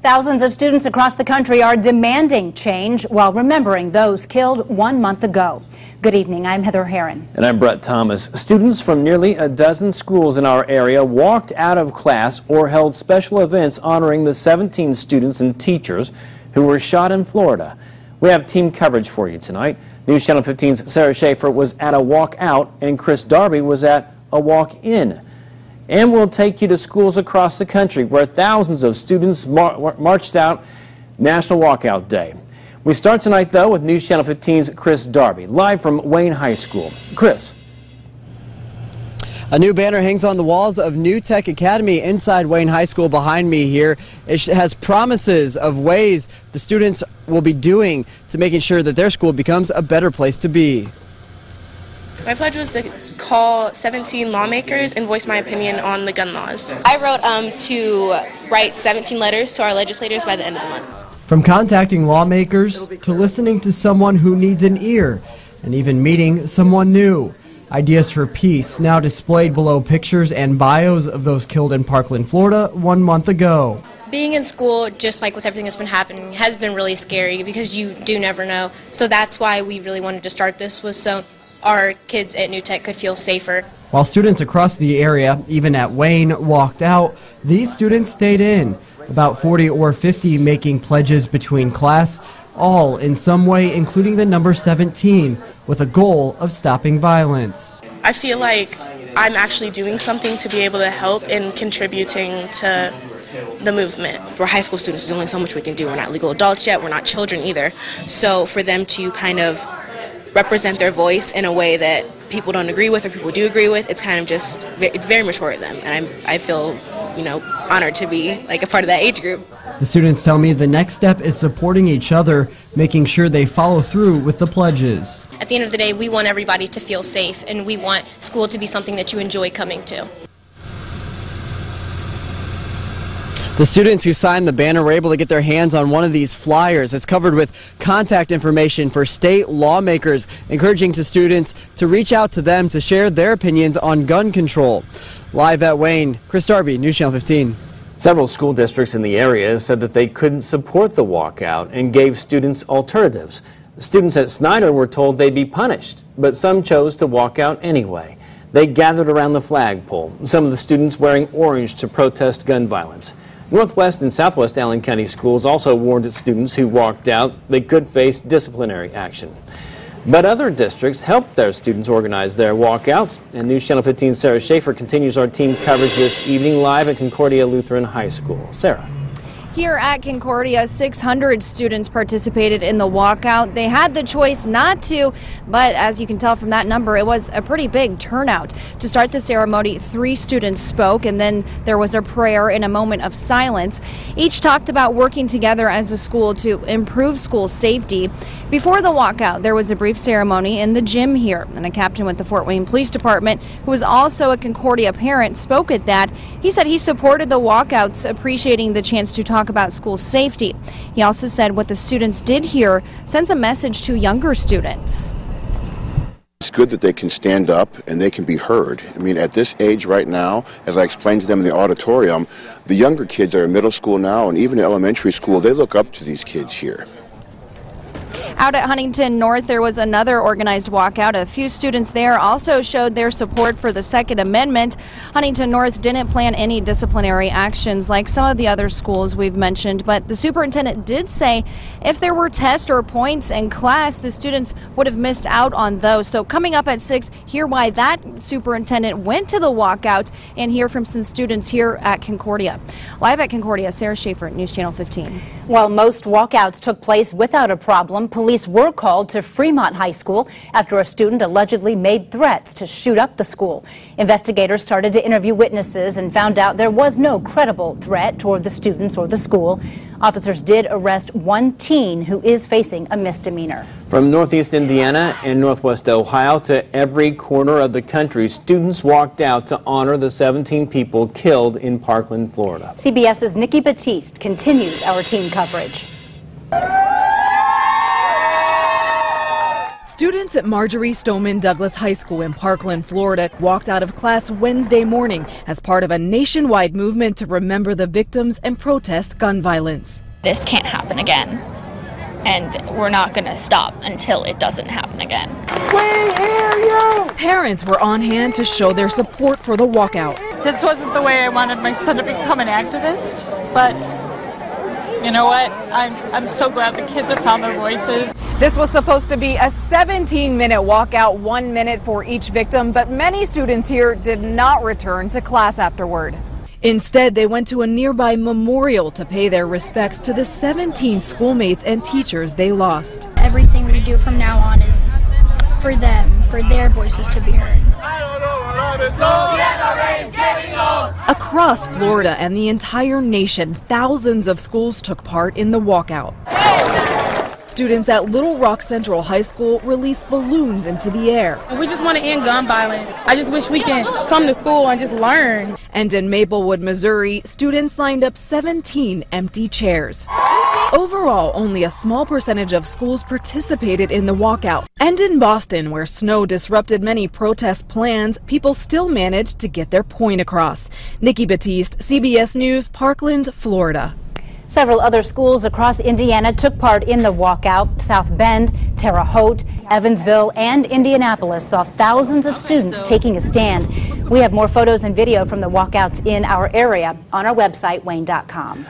Thousands of students across the country are demanding change while remembering those killed 1 month ago. Good evening, I'm Heather Herron. And I'm Brett Thomas. Students from nearly a dozen schools in our area walked out of class or held special events honoring the 17 students and teachers who were shot in Florida. We have team coverage for you tonight. News Channel 15's Sarah Schaefer was at a walkout and Chris Darby was at a walk-in. And we'll take you to schools across the country where thousands of students marched out National Walkout Day. We start tonight, though, with News Channel 15's Chris Darby, live from Wayne High School. Chris. A new banner hangs on the walls of New Tech Academy inside Wayne High School behind me here. It has promises of ways the students will be doing to making sure that their school becomes a better place to be. My pledge was to call 17 lawmakers and voice my opinion on the gun laws. I wrote to write 17 letters to our legislators by the end of the month. From contacting lawmakers to listening to someone who needs an ear and even meeting someone new. Ideas for peace now displayed below pictures and bios of those killed in Parkland, Florida 1 month ago. Being in school, just like with everything that's been happening, has been really scary because you do never know. So that's why we really wanted to start this, was so our kids at New Tech could feel safer. While students across the area, even at Wayne, walked out, these students stayed in. About 40 or 50 making pledges between class, all in some way including the number 17, with a goal of stopping violence. I feel like I'm actually doing something to be able to help in contributing to the movement. We're high school students, there's only so much we can do. We're not legal adults yet, we're not children either. So for them to kind of represent their voice in a way that people don't agree with or people do agree with, it's kind of just, it's very mature of them. And I feel, honored to be like a part of that age group. The students tell me the next step is supporting each other, making sure they follow through with the pledges. At the end of the day, we want everybody to feel safe, and we want school to be something that you enjoy coming to. The students who signed the banner were able to get their hands on one of these flyers. It's covered with contact information for state lawmakers, encouraging students to reach out to them to share their opinions on gun control. Live at Wayne, Chris Darby, News Channel 15. Several school districts in the area said that they couldn't support the walkout and gave students alternatives. Students at Snyder were told they'd be punished, but some chose to walk out anyway. They gathered around the flagpole, some of the students wearing orange to protest gun violence. Northwest and Southwest Allen County schools also warned its students who walked out they could face disciplinary action. But other districts helped their students organize their walkouts. And News Channel 15's Sarah Schaefer continues our team coverage this evening live at Concordia Lutheran High School. Sarah. Here at Concordia, 600 students participated in the walkout. They had the choice not to, but as you can tell from that number, it was a pretty big turnout. To start the ceremony, 3 students spoke, and then there was a prayer and a moment of silence. Each talked about working together as a school to improve school safety. Before the walkout, there was a brief ceremony in the gym here, and a captain with the Fort Wayne Police Department, who was also a Concordia parent, spoke at that. He said he supported the walkouts, appreciating the chance to talk about school safety. He also said what the students did here sends a message to younger students. It's good that they can stand up and they can be heard. I mean, at this age right now, as I explained to them in the auditorium, the younger kids that are in middle school now and even elementary school, they look up to these kids here. Out at Huntington North, there was another organized walkout. A few students there also showed their support for the Second Amendment. Huntington North didn't plan any disciplinary actions like some of the other schools we've mentioned, but the superintendent did say if there were tests or points in class, the students would have missed out on those. So coming up at 6, hear why that superintendent went to the walkout and hear from some students here at Concordia. Live at Concordia, Sarah Schaefer, News Channel 15. While most walkouts took place without a problem, police were called to Fremont High School after a student allegedly made threats to shoot up the school. Investigators started to interview witnesses and found out there was no credible threat toward the students or the school. Officers did arrest one teen who is facing a misdemeanor. From Northeast Indiana and Northwest Ohio to every corner of the country, students walked out to honor the 17 people killed in Parkland, Florida. CBS's Nikki Batiste continues our team coverage. Students at Marjorie Stoneman Douglas High School in Parkland, Florida, walked out of class Wednesday morning as part of a nationwide movement to remember the victims and protest gun violence. This can't happen again, and we're not going to stop until it doesn't happen again. We hear you! Parents were on hand to show their support for the walkout. This wasn't the way I wanted my son to become an activist, but you know what? I'm so glad the kids have found their voices. This was supposed to be a 17-minute walkout, 1 minute for each victim, but many students here did not return to class afterward. Instead, they went to a nearby memorial to pay their respects to the 17 schoolmates and teachers they lost. Everything we do from now on is for them, for their voices to be heard. Across Florida and the entire nation, thousands of schools took part in the walkout. Students at Little Rock Central High School released balloons into the air. We just want to end gun violence. I just wish we can come to school and just learn. And in Maplewood, Missouri, students lined up 17 empty chairs. Overall, only a small percentage of schools participated in the walkout. And in Boston, where snow disrupted many protest plans, people still managed to get their point across. Nikki Batiste, CBS News, Parkland, Florida. Several other schools across Indiana took part in the walkout. South Bend, Terre Haute, Evansville, and Indianapolis saw thousands of students taking a stand. We have more photos and video from the walkouts in our area on our website, wayne.com.